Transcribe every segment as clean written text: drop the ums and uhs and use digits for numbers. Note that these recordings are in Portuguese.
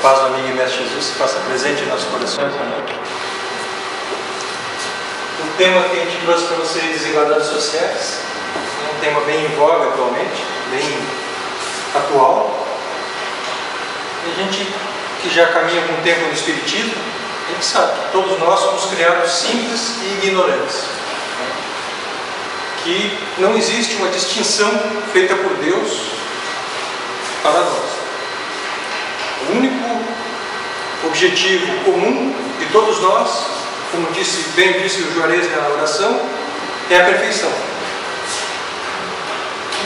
paz do amigo e mestre Jesus se faça presente em nossos corações. Amém. O tema que a gente trouxe para vocês, desigualdades sociais, é um tema bem em voga atualmente, bem atual. E a gente que já caminha algum tempo no Espiritismo, a gente sabe que todos nós somos criados simples e ignorantes. Que não existe uma distinção feita por Deus para nós. O único objetivo comum de todos nós, como bem disse o Juarez na oração, é a perfeição.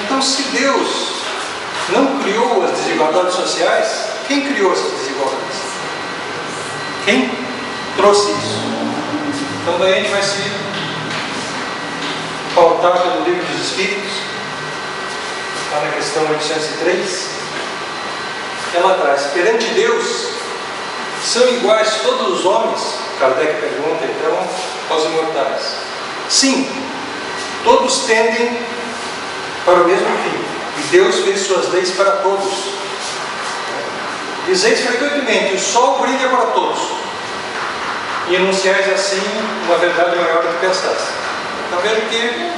Então, se Deus não criou as desigualdades sociais, quem criou essas desigualdades? Quem trouxe isso? Então, daí a gente vai se pautar pelo Livro dos Espíritos, está na questão 803. Ela traz: perante Deus são iguais todos os homens? Kardec pergunta então aos imortais. Sim, todos tendem para o mesmo fim, e Deus fez suas leis para todos. Dizeis frequentemente: o sol brilha para todos, e enunciais assim uma verdade maior do que pensais. Então veja que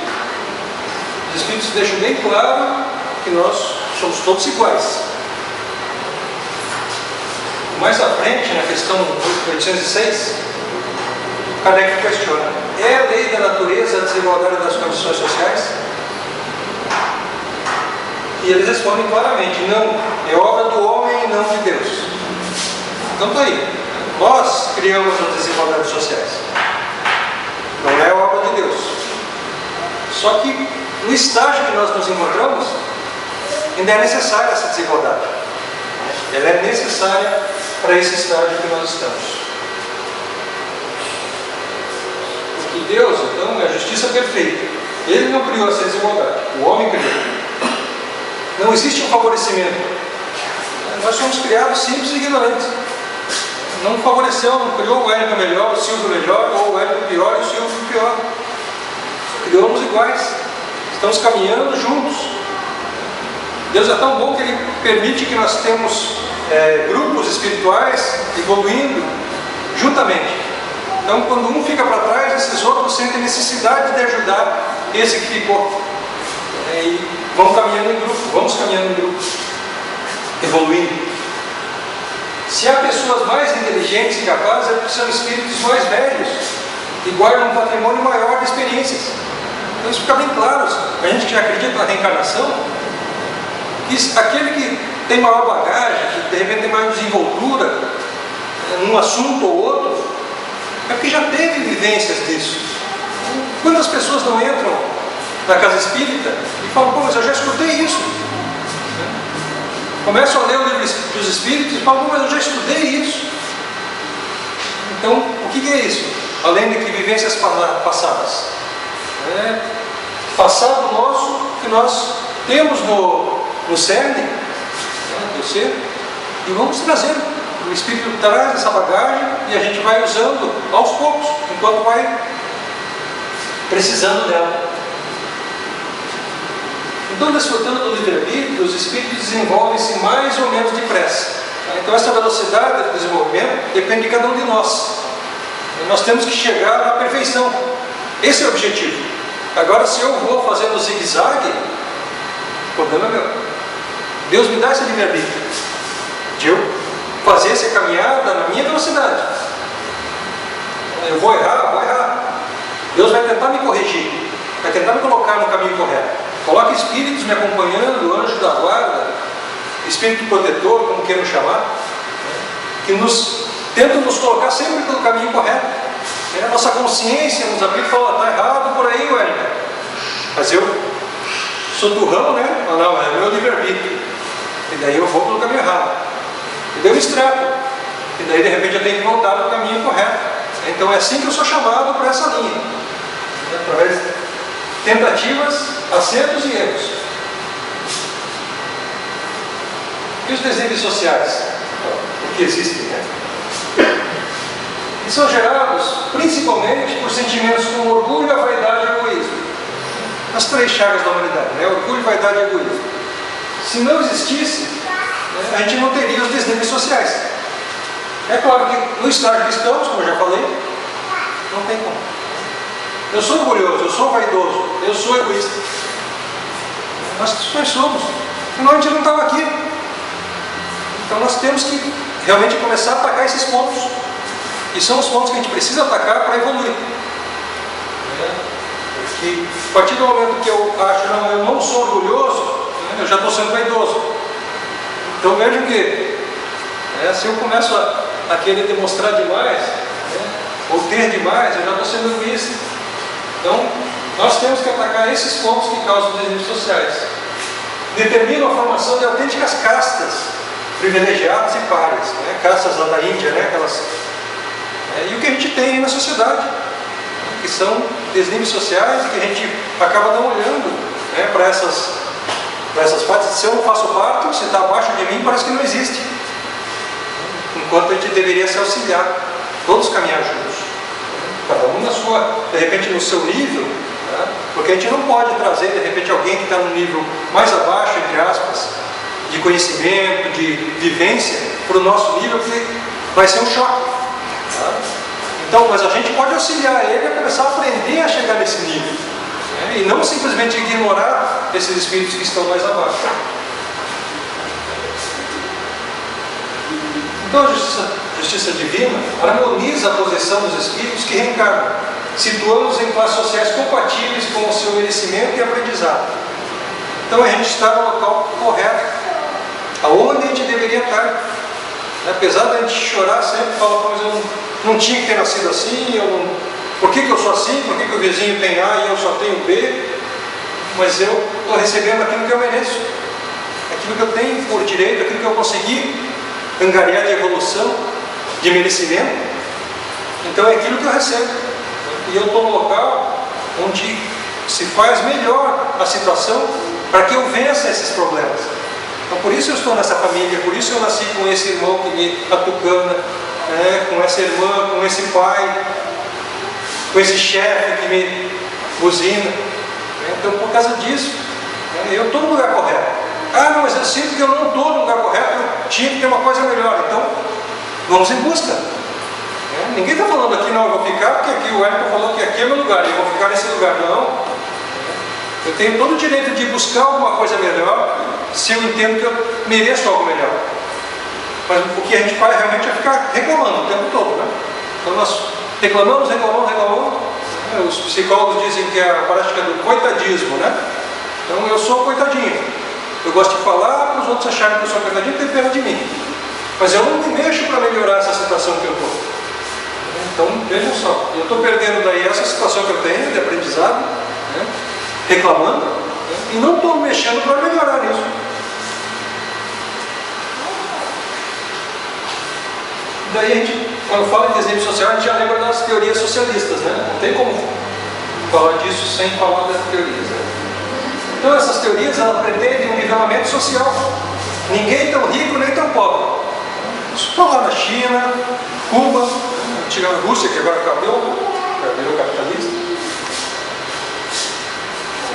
os Espíritos deixam bem claro que nós somos todos iguais. Mais à frente, na questão 806, Kardec questiona: é a lei da natureza a desigualdade das condições sociais? E eles respondem claramente: não, é obra do homem e não de Deus. Então está aí, nós criamos as desigualdades sociais, não é obra de Deus. Só que no estágio que nós nos encontramos, ainda é necessária essa desigualdade. Ela é necessária para esse estágio que nós estamos. Porque Deus, então, é a justiça perfeita. Ele não criou essa desigualdade, o homem criou. Não existe um favorecimento. Nós somos criados simples e ignorantes. Não favoreceu, não criou o Érico melhor, o Silvio melhor, ou o Érico pior e o Silvio pior. Criamos iguais. Estamos caminhando juntos. Deus é tão bom que Ele permite que nós temos grupos espirituais evoluindo juntamente. Então, quando um fica para trás, esses outros sentem necessidade de ajudar esse que ficou. E vamos caminhando em grupo, evoluindo. Se há pessoas mais inteligentes e capazes, é porque são espíritos mais velhos e guardam um patrimônio maior de experiências. Então isso fica bem claro. A gente que já acredita na reencarnação, que aquele que tem maior bagagem, que de repente tem mais desenvoltura num assunto ou outro, é porque já teve vivências disso. Quantas pessoas não entram na casa espírita e falam: pô, mas eu já escutei isso. Começam a ler o livro dos Espíritos e falam: pô, mas eu já estudei isso. Então, o que é isso? Além de que vivências passadas. Passado nosso que nós temos no cerne do ser, e vamos trazendo. O Espírito traz essa bagagem e a gente vai usando aos poucos, enquanto vai precisando dela. Então, desfrutando do livre-arbítrio, os espíritos desenvolvem-se mais ou menos depressa. Então, essa velocidade do desenvolvimento depende de cada um de nós. E nós temos que chegar à perfeição. Esse é o objetivo. Agora, se eu vou fazendo zigue-zague, o problema é meu. Deus me dá esse livre-arbítrio de eu fazer essa caminhada na minha velocidade. Eu vou errar. Deus vai tentar me corrigir, vai tentar me colocar no caminho correto. Coloca espíritos me acompanhando, anjo da guarda, espírito protetor, como queiram chamar, que tentam nos colocar sempre pelo caminho correto. A nossa consciência nos aplica e fala: está errado por aí, Wellington. Mas eu sou turrão, né? Não, é meu livre-arbítrio. E daí eu vou pelo caminho errado. E daí eu estrepo. E daí de repente eu tenho que voltar para o caminho correto. Então é assim que eu sou chamado para essa linha. Através de tentativas, acertos e erros. E os desígnios sociais? Porque existem, né? E são gerados principalmente por sentimentos como orgulho, a vaidade e o egoísmo. As três chagas da humanidade, né? Orgulho, vaidade e egoísmo. Se não existisse, a gente não teria os desníveis sociais. É claro que no estágio que estamos, como eu já falei, não tem como. Eu sou orgulhoso, eu sou vaidoso, eu sou egoísta. Nós somos, senão a gente não estava aqui. Então nós temos que realmente começar a atacar esses pontos. E são os pontos que a gente precisa atacar para evoluir. Porque a partir do momento que eu acho, não, eu não sou orgulhoso, eu já estou sendo vaidoso. Então vejam que se eu começo a querer demonstrar demais, ou ter demais, eu já estou sendo egoísta. Então nós temos que atacar esses pontos que causam desequilíbrios sociais. Determinam a formação de autênticas castas, privilegiadas e pares, castas lá da Índia, aquelas. E o que a gente tem aí na sociedade, que são desníveis sociais e que a gente acaba não olhando para essas partes. Se eu não faço parte, se está abaixo de mim, parece que não existe. Enquanto a gente deveria se auxiliar, todos caminhar juntos, cada um na sua, de repente no seu nível, porque a gente não pode trazer de repente alguém que está no nível mais abaixo, entre aspas, de conhecimento, de vivência, para o nosso nível, que vai ser um choque. Então, mas a gente pode auxiliar ele a começar a aprender a chegar nesse nível, e não simplesmente ignorar esses espíritos que estão mais abaixo. Então a justiça divina harmoniza a posição dos espíritos que reencarnam, situando-os em classes sociais compatíveis com o seu merecimento e aprendizado. Então a gente está no local correto, aonde a gente deveria estar. Apesar de a gente chorar sempre, falar, mas eu não tinha que ter nascido assim, por que eu sou assim, por que o vizinho tem A e eu só tenho B? Mas eu estou recebendo aquilo que eu mereço, aquilo que eu tenho por direito, aquilo que eu consegui angariar de evolução, de merecimento. Então é aquilo que eu recebo. E eu estou no local onde se faz melhor a situação para que eu vença esses problemas. Então por isso eu estou nessa família, por isso eu nasci com esse irmão que me atucana, com essa irmã, com esse pai, com esse chefe que me buzina. Então por causa disso, eu estou no lugar correto. Não, mas eu sinto que eu não estou no lugar correto, eu tinha que ter uma coisa melhor. Então vamos em busca. Ninguém está falando aqui, não, eu vou ficar, porque aqui o Wellington falou que aqui é meu lugar, eu vou ficar nesse lugar. Não. Eu tenho todo o direito de buscar alguma coisa melhor, se eu entendo que eu mereço algo melhor. Mas o que a gente faz realmente é ficar reclamando o tempo todo, Então nós reclamamos. Os psicólogos dizem que é a prática do coitadismo, Então eu sou coitadinho. Eu gosto de falar para os outros acharem que eu sou coitadinho e ter pena de mim. Mas eu não me mexo para melhorar essa situação que eu estou. Então vejam só, eu estou perdendo daí essa situação que eu tenho de aprendizado, reclamando, e não estou mexendo para melhorar isso. Daí a gente, quando fala de desenho social, a gente já lembra das teorias socialistas, Não tem como falar disso sem falar das teorias. Então essas teorias, elas pretendem um nivelamento social. Ninguém tão rico nem tão pobre. Isso está lá na China, Cuba, antiga Rússia, que agora virou capitalista.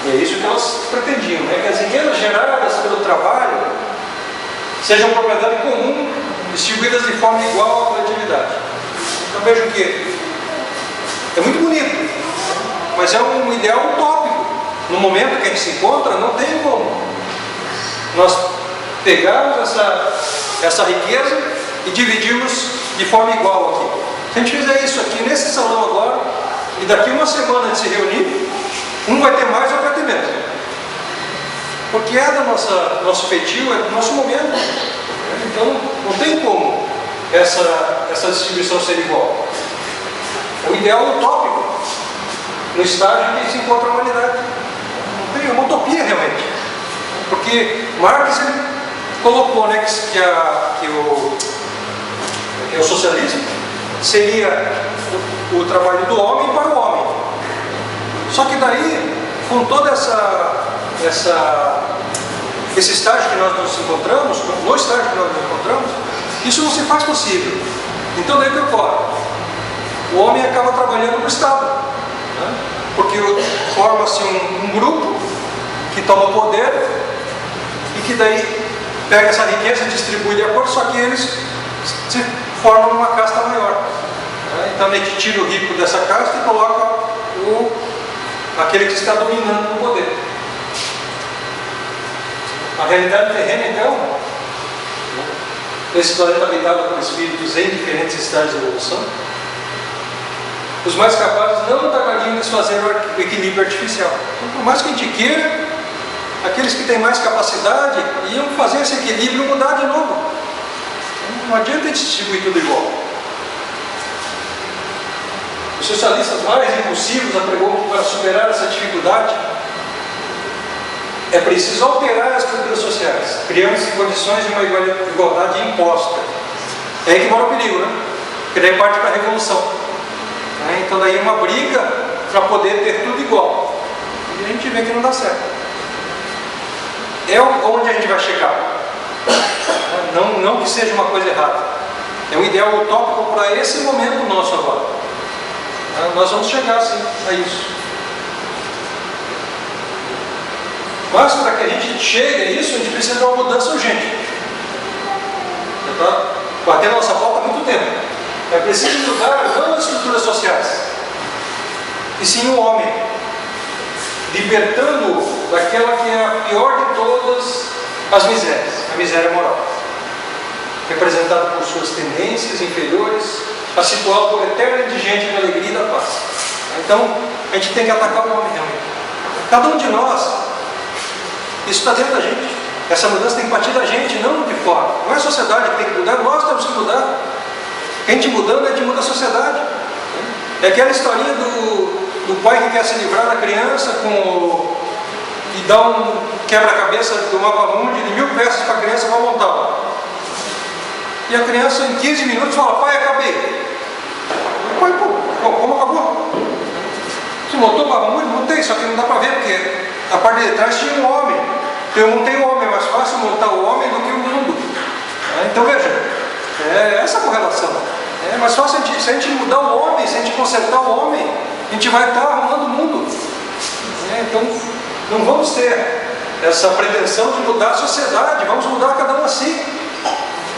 E é isso que elas pretendiam, que as riquezas geradas pelo trabalho sejam propriedade comum, distribuídas de forma igual à coletividade. Então vejam que é muito bonito, mas é um ideal utópico. No momento que a gente se encontra, não tem como nós pegarmos essa riqueza e dividirmos de forma igual aqui. Se a gente fizer isso aqui nesse salão agora, e daqui uma semana a gente se reunir, um vai ter mais, outro vai ter menos. Porque é do nosso feitio, é do nosso momento. Então não tem como essa distribuição ser igual. É o ideal utópico no estágio em que se encontra a humanidade. Não tem, é uma utopia realmente. Porque Marx ele colocou que o socialismo seria o trabalho do homem para o homem. Só que daí, com toda esse estágio que nós nos encontramos, no estágio que nós nos encontramos, isso não se faz possível. Então daí o que ocorre? O homem acaba trabalhando para o Estado, porque forma-se um grupo que toma poder e que daí pega essa riqueza e distribui de acordo, só que eles formam uma casta maior. Então a gente tira o rico dessa casta e coloca aquele que está dominando o poder. A realidade terrena, então, esse planeta habitado por espíritos em diferentes estágios de evolução, os mais capazes não tardariam em desfazer o equilíbrio artificial. Então, por mais que a gente queira, aqueles que têm mais capacidade iam fazer esse equilíbrio mudar de novo. Não adianta a gente distribuir tudo igual. Os socialistas mais impulsivos apregam que para superar essa dificuldade é preciso alterar as estruturas sociais, criando-se condições de uma igualdade imposta. É aí que mora o perigo, né? Porque daí parte para a revolução. Então daí é uma briga para poder ter tudo igual. E a gente vê que não dá certo. É onde a gente vai chegar. Não que seja uma coisa errada. É um ideal utópico para esse momento nosso agora. Nós vamos chegar sim a isso. Mas para que a gente chegue a isso, a gente precisa de uma mudança urgente. Está batendo a nossa volta há muito tempo. É preciso mudar não as estruturas sociais, e sim o homem, libertando-o daquela que é a pior de todas as misérias, a miséria moral, representada por suas tendências inferiores a situá-lo por eterna indigente na alegria e da paz. Então, a gente tem que atacar o homem realmente. Cada um de nós, isso está dentro da gente. Essa mudança tem que partir da gente, não de fora. Não é a sociedade que tem que mudar, nós temos que mudar. A gente mudando, a gente muda a sociedade. É aquela historinha do pai que quer se livrar da criança e dá um quebra-cabeça do mapa mundi de 1000 peças para a criança para montar. E a criança em 15 minutos fala: pai, acabei. Pai, pô, como acabou? Você montou o mapa mundi? Montei, só que não dá para ver porque a parte de trás tinha um homem. Eu montei o homem, é mais fácil montar o homem do que o mundo. Então veja, é essa a correlação. É mais fácil se a gente mudar o homem, se a gente consertar o homem, a gente vai estar arrumando o mundo. Então não vamos ter essa pretensão de mudar a sociedade, vamos mudar cada um assim.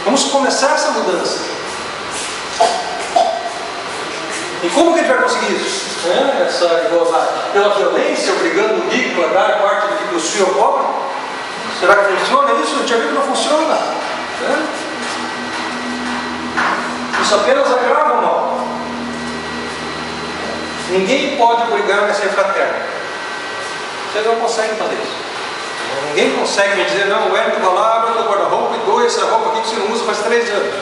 Vamos começar essa mudança. E como que a gente vai conseguir isso? Essa igualdade? Pela violência, obrigando o rico a dar parte do que possui ao pobre? Será que funciona isso? A gente já viu que não funciona. Isso apenas agrava o mal. Ninguém pode obrigar a ser fraterno. Vocês não conseguem fazer isso. Ninguém consegue me dizer: não, o Wellington vai lá, abre o teu guarda-roupa e doa essa roupa aqui que você não usa faz 3 anos.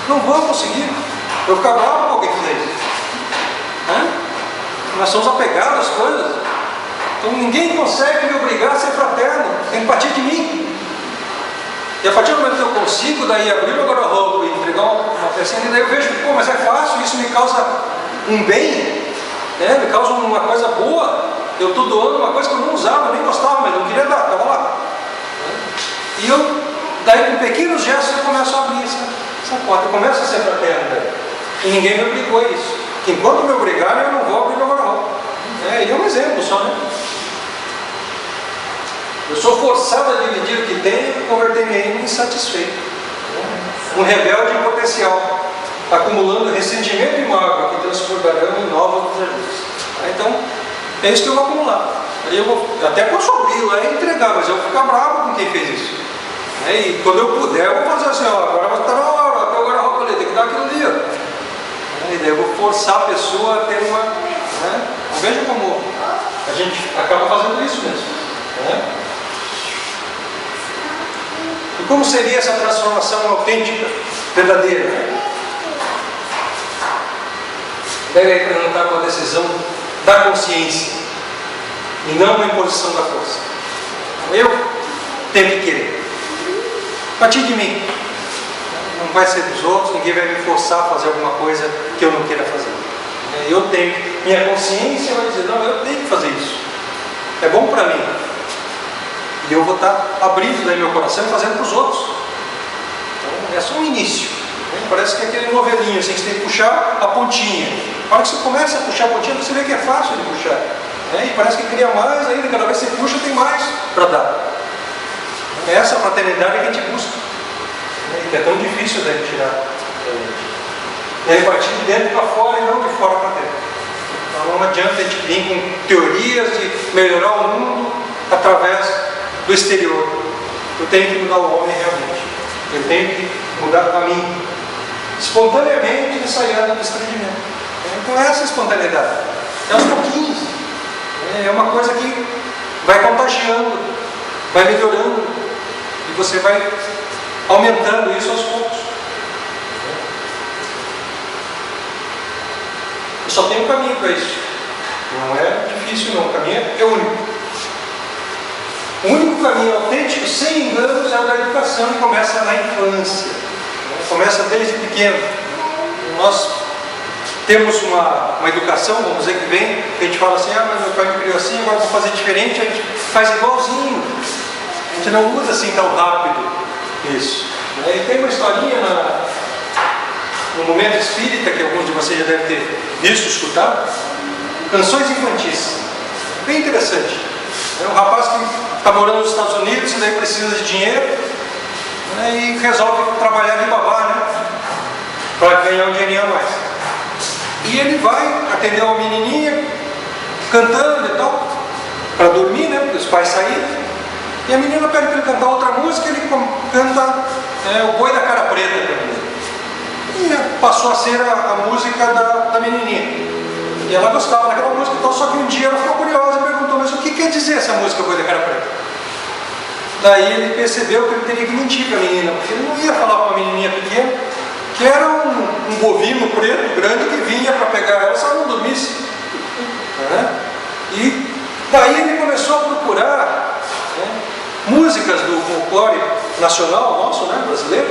Não vou conseguir. Eu vou ficar bravo com alguém que fez isso. Nós somos apegados às coisas. Então ninguém consegue me obrigar a ser fraterno. Tem que partir de mim. E a partir do momento que eu consigo daí abrir meu guarda-roupa e entregar uma pecinha, daí eu vejo: pô, mas é fácil, isso me causa um bem, me causa uma coisa boa. Eu estou doando uma coisa que eu não usava, nem gostava, mas não queria dar, estava lá. E eu, daí com pequenos gestos, eu começo a abrir essa porta, eu começo a ser fraterno daí. E ninguém me obrigou a isso. Que enquanto me obrigarem, eu não vou abrir meu guarda-roupa. E é um exemplo só, né? Eu sou forçado a dividir o que tenho e converter-me em insatisfeito. Um rebelde em potencial, acumulando ressentimento e mágoa que transformarão em novos desajuste. Então, é isso que eu vou acumular. Aí eu até posso abrir lá e entregar, mas eu vou ficar bravo com quem fez isso. E quando eu puder, eu vou fazer assim: agora vai estar na hora, até o guarda-roupa ali, tem que dar aquilo ali. E daí eu vou forçar a pessoa a ter uma. Veja como a gente acaba fazendo isso mesmo. E como seria essa transformação autêntica, verdadeira? Deve representar uma decisão da consciência e não uma imposição da força. Eu tenho que querer. A partir de mim. Não vai ser dos outros, ninguém vai me forçar a fazer alguma coisa que eu não queira fazer. Eu tenho. Minha consciência vai dizer: não, eu tenho que fazer isso. É bom para mim. E eu vou estar abrindo daí meu coração e fazendo para os outros. Então é só um início. Parece que é aquele novelinho, assim, que você tem que puxar a pontinha. Na hora que você começa a puxar a pontinha, você vê que é fácil de puxar. E parece que cria mais ainda, cada vez que você puxa, tem mais para dar. É essa fraternidade que a gente busca. Que é tão difícil de tirar. é repartir de dentro para fora e não de fora para dentro. Então não adianta a gente vir com teorias de melhorar o mundo através do exterior. Eu tenho que mudar o homem realmente. Eu tenho que mudar a mim. Espontaneamente ensaiando o desprendimento. Com essa espontaneidade. É aos pouquinhos. É uma coisa que vai contagiando, vai melhorando. E você vai aumentando isso aos poucos. Eu só tenho um caminho para isso. Não é difícil não, o caminho é único. O único caminho autêntico, sem enganos, é o da educação, e começa na infância. Começa desde pequeno. Nós temos uma educação, vamos dizer, que vem, a gente fala assim, mas meu pai me criou assim, agora vou fazer diferente, a gente faz igualzinho. A gente não muda assim tão rápido isso. E tem uma historinha no Momento Espírita, que alguns de vocês já devem ter visto, escutado, canções infantis. Bem interessante. É um rapaz que está morando nos Estados Unidos e daí precisa de dinheiro, e resolve trabalhar de babá, para ganhar um dinheirinho a mais. E ele vai atender uma menininha cantando e tal, para dormir, porque os pais saíram. E a menina pede para ele cantar outra música, ele canta O Boi da Cara Preta para mim. E passou a ser a música da menininha. E ela gostava daquela música, então, só que um dia ela ficou curiosa e perguntou, mas o que quer dizer essa música, Boi da Cara Preta? Daí ele percebeu que ele teria que mentir para a menina, porque ele não ia falar para uma menininha pequena que era um bovino preto, grande, que vinha para pegar ela se ela não dormisse. E daí ele começou a procurar músicas do folclore nacional nosso, brasileiro,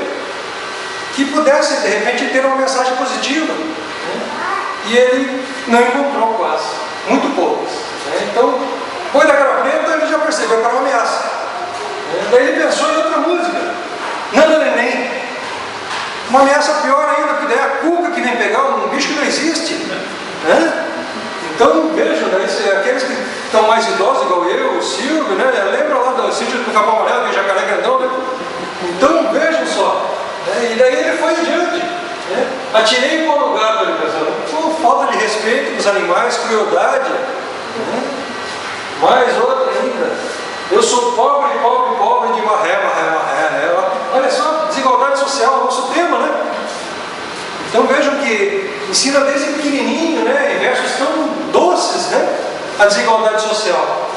que pudessem, de repente, ter uma mensagem positiva. E ele não encontrou quase, muito poucas. Então, Boi da Cara Preta, ele já percebeu que era uma ameaça. Daí ele pensou em outra música, Nanda Neném. Uma ameaça pior ainda, porque daí a cuca que vem pegar um bicho que não existe. Então, vejam, aqueles que estão mais idosos, igual eu, o Silvio, lembra lá do sítio do Capão Amarelo, que é Jacaré Grandão, Então, vejam só. E daí ele foi adiante. Atirei o pau no gato, ele pensou. Falta de respeito com os animais, crueldade. Mais outra ainda. Eu sou pobre, pobre, pobre de marré. Olha só, desigualdade social, nosso tema, Então vejam que ensina desde pequenininho, em versos tão doces, a desigualdade social.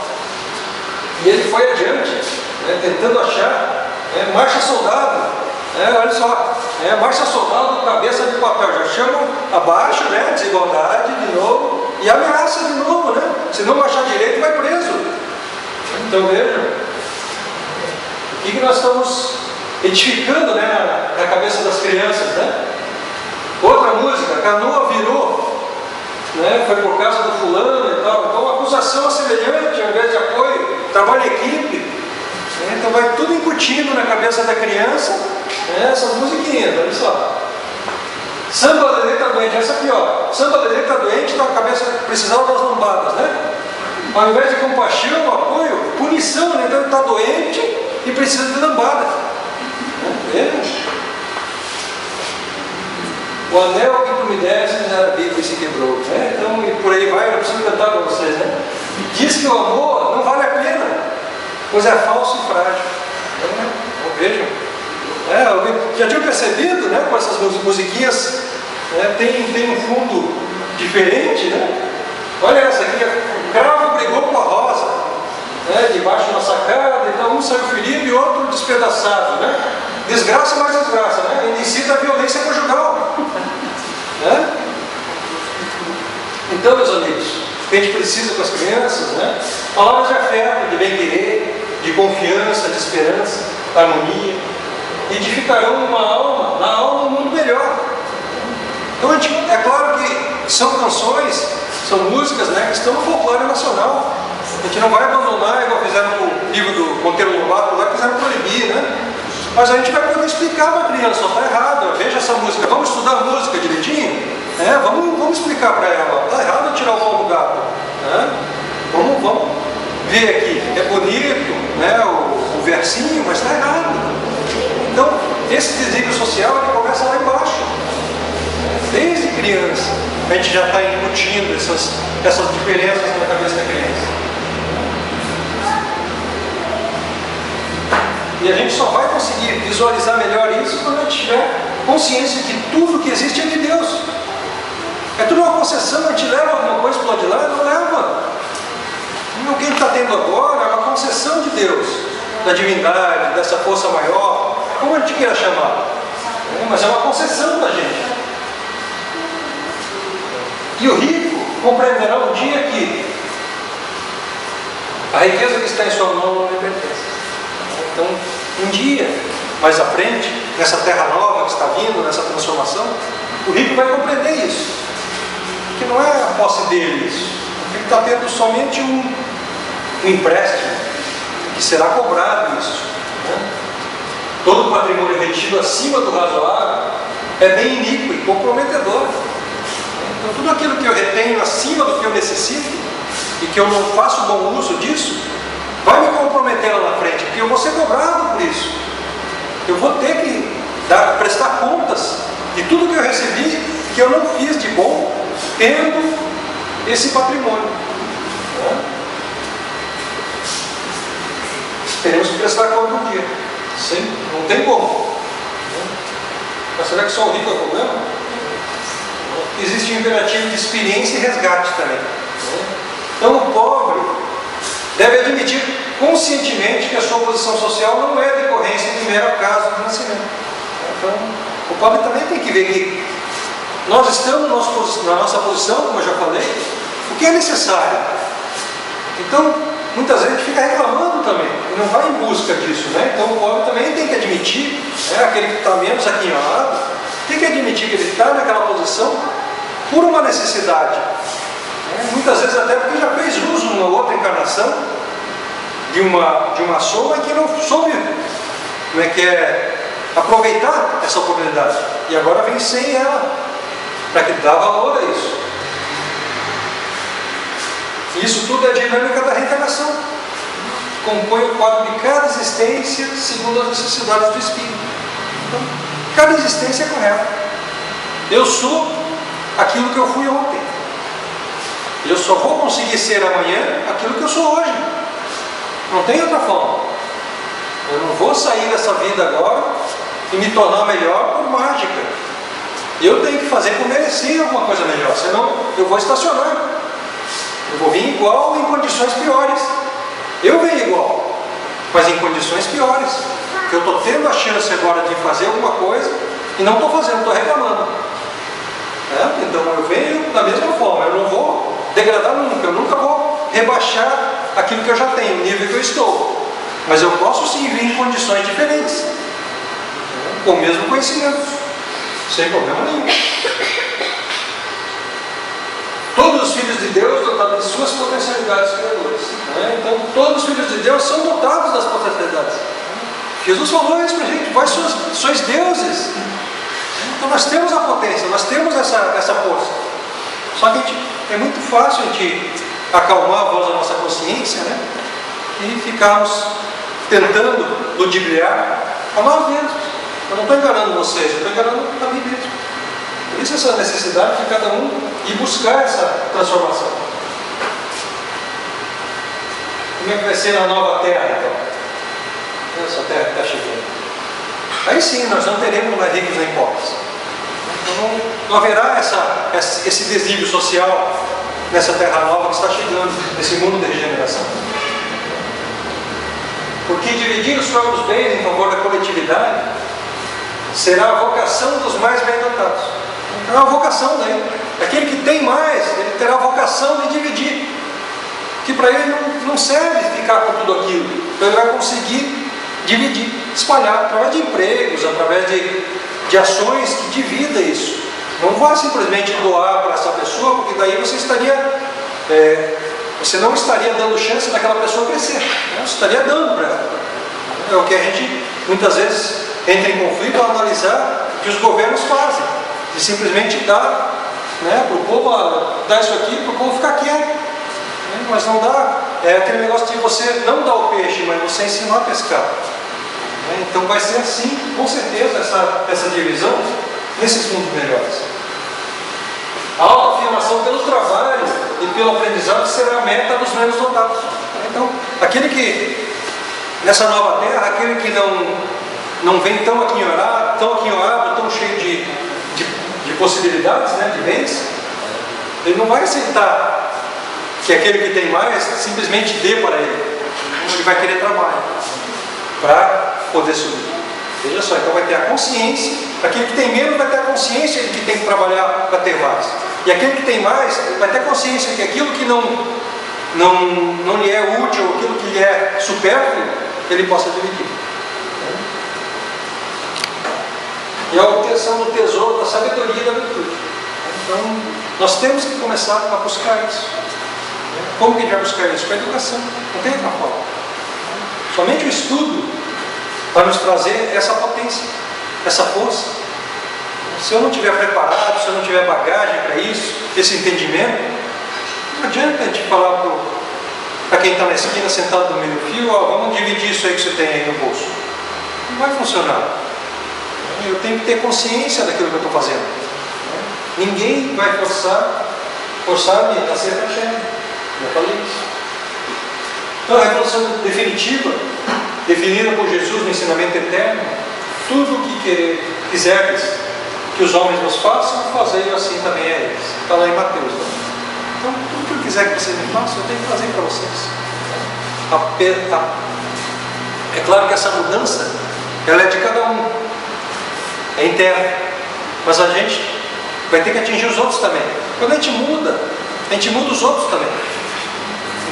E ele foi adiante, tentando achar, marcha soldado, olha só, marcha soldado, cabeça de papel, já chamam abaixo, desigualdade de novo, e ameaça de novo, se não marchar direito vai preso. Então vejam, o que nós estamos edificando na cabeça das crianças, Outra música, Canoa Virou, foi por causa do fulano e tal. Então, acusação semelhante, ao invés de apoio, trabalho em equipe. Então, vai tudo incutindo na cabeça da criança essas musiquinhas, olha só. Samba Lelê está doente, essa é pior. Samba Lelê está doente, então a cabeça precisava das lombadas, Ao invés de compaixão, apoio, punição, então ele está doente e precisa de lambada. O anel que tu me desses era bico e se quebrou. Então, e por aí vai, eu preciso cantar para vocês. Diz que o amor não vale a pena, pois é falso e frágil. Vejam. Já tinham percebido, com essas musiquinhas, tem um fundo diferente, Olha essa aqui, o cravo brigou com a rosa, debaixo da sacada, então um saiu ferido e outro despedaçado, Desgraça mais desgraça, Incita a violência conjugal. Então, meus amigos, o que a gente precisa com as crianças, palavras de afeto, de bem-querer, de confiança, de esperança, harmonia, edificarão na alma um mundo melhor. Então, é claro que são canções, são músicas, que estão no folclore nacional. A gente não vai abandonar, igual fizeram com o livro do Monteiro Lobato, lá quiseram proibir, Mas a gente vai poder explicar para a criança, está errado, veja essa música, vamos estudar a música direitinho? Vamos explicar para ela, está errado tirar o pau do gato. Vamos ver aqui, é bonito, o versinho, mas está errado. Então, esse desígnio social ele começa lá embaixo. Desde criança, a gente já está incutindo essas diferenças na cabeça da criança. E a gente só vai conseguir visualizar melhor isso quando a gente tiver consciência que tudo que existe é de Deus. É tudo uma concessão, a gente leva alguma coisa para o lado de lá, não leva. O que a gente está tendo agora é uma concessão de Deus, da divindade, dessa força maior, como a gente queira chamar. Mas é uma concessão da gente. E o rico compreenderá um dia que a riqueza que está em sua mão não lhe pertence. Então, um dia, mais à frente, nessa terra nova que está vindo, nessa transformação, o rico vai compreender isso. Que não é a posse dele isso. Ele está tendo somente um empréstimo, que será cobrado isso. Né? Todo patrimônio retido acima do razoável é bem iníquo e comprometedor. Então, tudo aquilo que eu retenho acima do que eu necessito e que eu não faço bom uso disso, vai me comprometer lá na frente, porque eu vou ser cobrado por isso. Eu vou ter que prestar contas de tudo que eu recebi, que eu não fiz de bom, tendo esse patrimônio. Teremos que prestar conta um dia. Sim, não tem como. Mas será que só o rico é o problema? Existe um imperativo de experiência e resgate também. Então o pobre deve admitir conscientemente que a sua posição social não é decorrência de mero acaso do nascimento. Então o pobre também tem que ver que nós estamos na nossa posição, como eu já falei, o que é necessário. Então, muitas vezes a gente fica reclamando também, e não vai em busca disso, né? Então o pobre também tem que admitir, aquele que está menos aquinhoado, tem que admitir que ele está naquela posição por uma necessidade. Muitas vezes até porque já fez uso numa outra encarnação de uma soma que não soube aproveitar essa oportunidade. E agora vem sem ela, para que dá valor a isso. Isso tudo é a dinâmica da reencarnação. Compõe o quadro de cada existência segundo as necessidades do espírito. Então, cada existência é correta. Eu sou aquilo que eu fui ontem. Eu só vou conseguir ser amanhã aquilo que eu sou hoje. Não tem outra forma. Eu não vou sair dessa vida agora e me tornar melhor por mágica. Eu tenho que fazer por merecer alguma coisa melhor, senão eu vou estacionar. Eu vou vir igual em condições piores. Eu venho igual, mas em condições piores. Porque eu estou tendo a chance agora de fazer alguma coisa e não estou fazendo, estou reclamando. Então eu venho da mesma forma, eu não vou degradar nunca, eu nunca vou rebaixar aquilo que eu já tenho, o nível que eu estou. Mas eu posso sim vir em condições diferentes, com o mesmo conhecimento, sem problema nenhum. Todos os filhos de Deus dotados de suas potencialidades criadoras. Então todos os filhos de Deus são dotados das potencialidades. Jesus falou isso para a gente: vós sois deuses. Então nós temos a potência, nós temos essa força. Só que é muito fácil a gente acalmar a voz da nossa consciência, e ficarmos tentando ludibriar a nós mesmos. Eu não estou enganando vocês, eu estou enganando a mim mesmo. Por isso essa necessidade de cada um ir buscar essa transformação. Como é que vai ser na nova terra, então? Essa terra que está chegando. Aí sim, nós não teremos mais ricos nem pobres. Então não haverá esse desnível social nessa terra nova que está chegando, nesse mundo de regeneração. Porque dividir os próprios bens em favor da coletividade será a vocação dos mais bem dotados. É uma vocação dele. Aquele que tem mais, ele terá a vocação de dividir. Que para ele não serve ficar com tudo aquilo. Então ele vai conseguir dividir, espalhar através de empregos, através de ações que divida isso. Não vá simplesmente doar para essa pessoa, porque daí você não estaria dando chance daquela pessoa crescer. Você estaria dando para ela. É o que a gente muitas vezes entra em conflito ao analisar o que os governos fazem. De simplesmente dar para o povo, dar isso aqui para o povo ficar quieto. Mas não dá, é aquele negócio de você não dar o peixe, mas você ensinar a pescar. Então vai ser assim, com certeza, essa divisão nesses mundos melhores. A autoafirmação pelo trabalho e pelo aprendizado será a meta dos menos dotados. Então, aquele que, nessa nova terra, aquele que não vem tão aquinhoado, tão cheio de possibilidades, né, de bens, ele não vai aceitar que aquele que tem mais simplesmente dê para ele. Ele vai querer trabalho para poder subir. Veja só, então vai ter a consciência, aquele que tem menos vai ter a consciência de que tem que trabalhar para ter mais. E aquele que tem mais vai ter consciência que aquilo que não lhe é útil, aquilo que lhe é supérfluo, ele possa dividir. E a obtenção do tesouro da sabedoria e da virtude. Então, nós temos que começar a buscar isso. Como que a gente vai buscar isso? Com a educação. Não tem outra forma. Somente o estudo vai nos trazer essa potência, essa força. Se eu não estiver preparado, se eu não tiver bagagem para isso, esse entendimento, não adianta a gente falar para quem está na esquina, sentado no meio do fio, vamos dividir isso aí que você tem aí no bolso. Não vai funcionar. Eu tenho que ter consciência daquilo que eu estou fazendo. Ninguém vai forçar-me a ser evangélico. Eu falei isso. Então a revolução definitiva, definida por Jesus no ensinamento eterno, tudo o que quiseres que os homens nos façam, fazei assim também a eles. Está lá em Mateus. Né? Então, tudo que eu quiser que vocês me façam, eu tenho que fazer para vocês. É claro que essa mudança, ela é de cada um. É interna. Mas a gente vai ter que atingir os outros também. Quando a gente muda os outros também.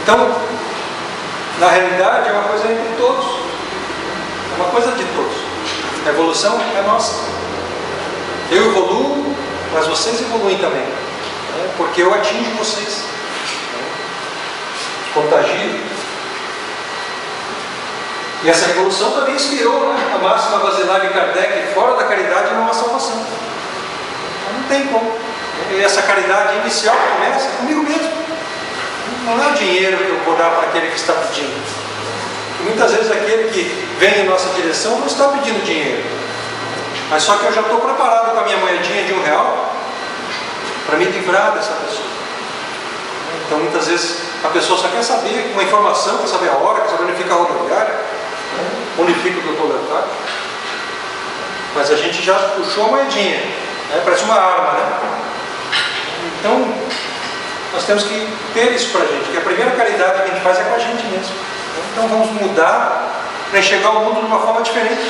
Então, na realidade, é uma coisa entre todos. É uma coisa de todos. A evolução é nossa. Eu evoluo, mas vocês evoluem também. Porque eu atingo vocês. Contagio. E essa revolução também inspirou, né, a máxima basilar de Kardec: fora da caridade não há salvação. Então, não tem como. E essa caridade inicial começa comigo mesmo. Não é o dinheiro que eu vou dar para aquele que está pedindo. E muitas vezes aquele que vem em nossa direção não está pedindo dinheiro. Mas só que eu já estou preparado com a minha moedinha de R$1 para me livrar dessa pessoa. Então muitas vezes a pessoa só quer saber uma informação, quer saber a hora, quer saber onde fica a rodoviária, onde fica o doutor Leonardo. Mas a gente já puxou a moedinha, né? Parece uma arma, né? Então nós temos que ter isso para a gente, que a primeira caridade que a gente faz é com a gente mesmo. Então vamos mudar para enxergar o mundo de uma forma diferente.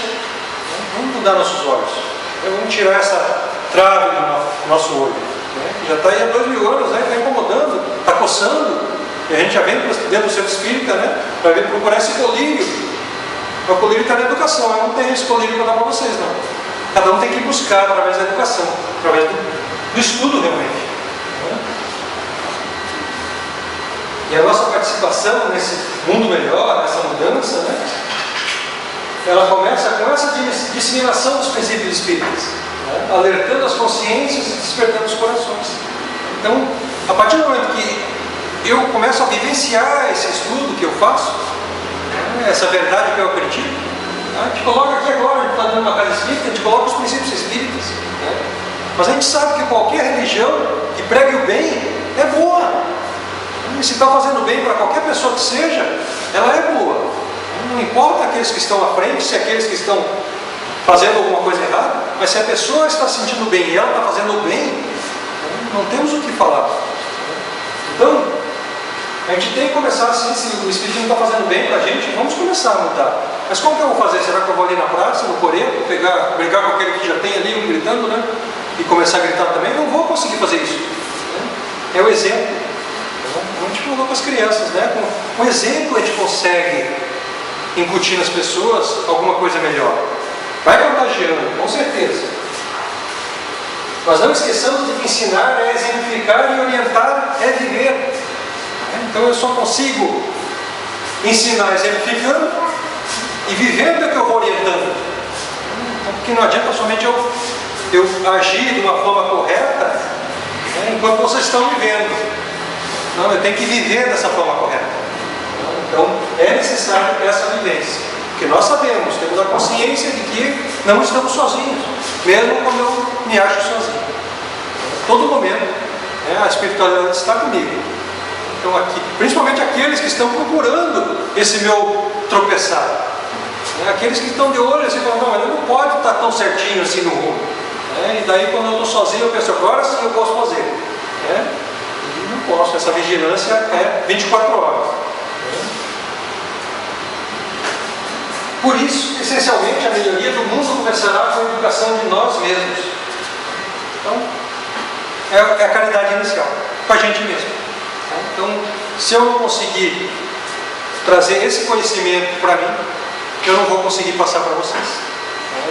Vamos mudar nossos olhos. Vamos tirar essa trave do nosso olho. Já está aí há 2000 anos, né? Está incomodando, está coçando. E a gente já vem dentro do centro espírita, né? Para vir procurar esse colírio. O colírio está na educação. Eu não tenho esse colírio para dar para vocês, não. Cada um tem que buscar através da educação, através do estudo realmente. E a nossa participação nesse mundo melhor, nessa mudança, né, ela começa com essa disseminação dos princípios espíritas, né, alertando as consciências e despertando os corações. Então, a partir do momento que eu começo a vivenciar esse estudo que eu faço, né, essa verdade que eu acredito, a gente coloca aqui agora, a gente está dando uma casa espírita, a gente coloca os princípios espíritas. Né, mas a gente sabe que qualquer religião que pregue o bem é boa. E se está fazendo bem para qualquer pessoa que seja, ela é boa. Não importa aqueles que estão à frente, se aqueles que estão fazendo alguma coisa errada, mas se a pessoa está se sentindo bem e ela está fazendo bem, não temos o que falar. Então, a gente tem que começar assim, se o Espírito não está fazendo bem para a gente, vamos começar a mudar. Mas como que eu vou fazer? Será que eu vou ali na praça, no coreto, brigar com aquele que já tem ali, um gritando, né? E começar a gritar também? Não vou conseguir fazer isso. É o exemplo. A gente falou com as crianças, né? Com um exemplo a gente consegue incutir nas pessoas alguma coisa melhor. Vai contagiando, com certeza. Mas não esqueçamos de que ensinar é exemplificar e orientar é viver. Então eu só consigo ensinar exemplificando e vivendo é que eu vou orientando. Porque não adianta somente eu agir de uma forma correta, né, enquanto vocês estão vivendo. Não, eu tenho que viver dessa forma correta. Então, é necessário essa vivência. Porque nós sabemos, temos a consciência de que não estamos sozinhos. Mesmo quando eu me acho sozinho. Todo momento, A espiritualidade está comigo. Então, aqui, principalmente aqueles que estão procurando esse meu tropeçar. Aqueles que estão de olho assim, falam, não, mas não pode estar tão certinho assim no rumo. E daí, quando eu estou sozinho, eu penso, agora sim eu posso fazer. E não posso, essa vigilância é 24 horas. Por isso, essencialmente, a melhoria do mundo começará com a educação de nós mesmos. Então, é a caridade inicial, com a gente mesmo. Então, se eu não conseguir trazer esse conhecimento para mim, eu não vou conseguir passar para vocês.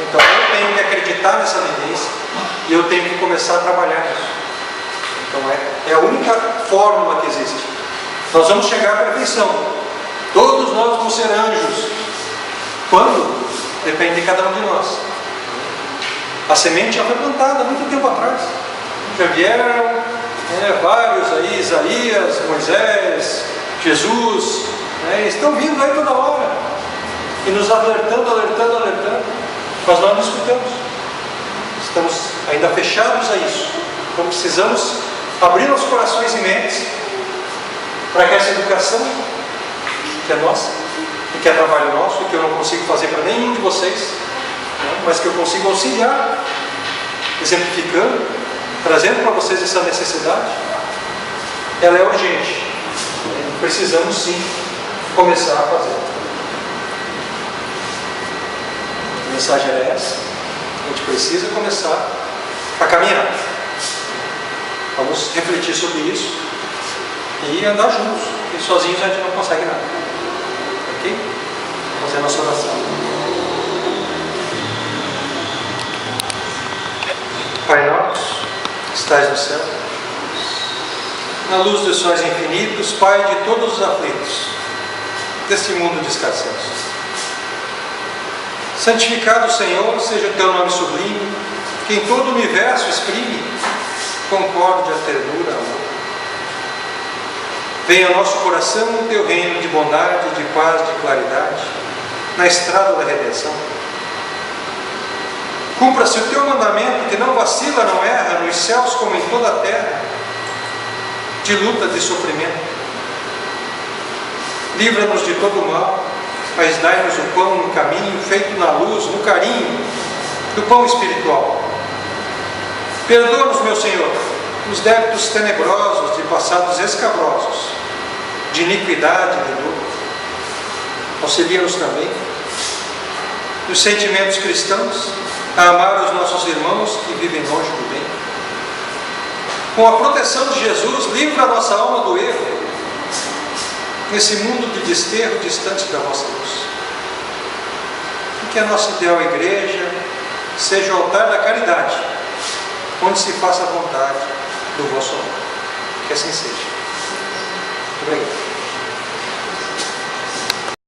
Então, eu tenho que acreditar nessa vivência e eu tenho que começar a trabalhar nisso. Então, é a única fórmula que existe. Nós vamos chegar à perfeição. Todos nós vamos ser anjos. Quando? Depende de cada um de nós. A semente já foi plantada há muito tempo atrás. Já vieram vários aí, Isaías, Moisés, Jesus, estão vindo aí toda hora e nos alertando, mas nós não escutamos. Estamos ainda fechados a isso. Então precisamos abrir nossos corações e mentes para que essa educação, que é nossa, e que é trabalho nosso, e que eu não consigo fazer para nenhum de vocês, mas que eu consigo auxiliar, exemplificando, trazendo para vocês essa necessidade, ela é urgente. Precisamos sim começar a fazer. A mensagem é essa. A gente precisa começar a caminhar. Vamos refletir sobre isso e andar juntos, porque sozinhos a gente não consegue nada. Ok? Vamos fazer a nossa oração. Pai nosso, que estais no céu, na luz dos sóis infinitos, Pai de todos os aflitos deste mundo de escassez. Santificado, Senhor, seja o teu nome sublime, que em todo o universo exprime concórdia, ternura, amor. Venha ao nosso coração o teu reino de bondade, de paz, de claridade, na estrada da redenção. Cumpra-se o teu mandamento, que não vacila, não erra, nos céus como em toda a terra, de luta, de sofrimento. Livra-nos de todo o mal, mas dai-nos o pão no caminho, feito na luz, no carinho do pão espiritual. Perdoa-nos, meu Senhor, os débitos tenebrosos de passados escabrosos, de iniquidade e de dor. Auxilia-nos também nos sentimentos cristãos, a amar os nossos irmãos que vivem longe do bem. Com a proteção de Jesus, livra a nossa alma do erro, nesse mundo de desterro distante da vossa luz. E que a nossa ideal igreja seja o altar da caridade, onde se faça a vontade do vosso amor. Que assim seja. Muito obrigado.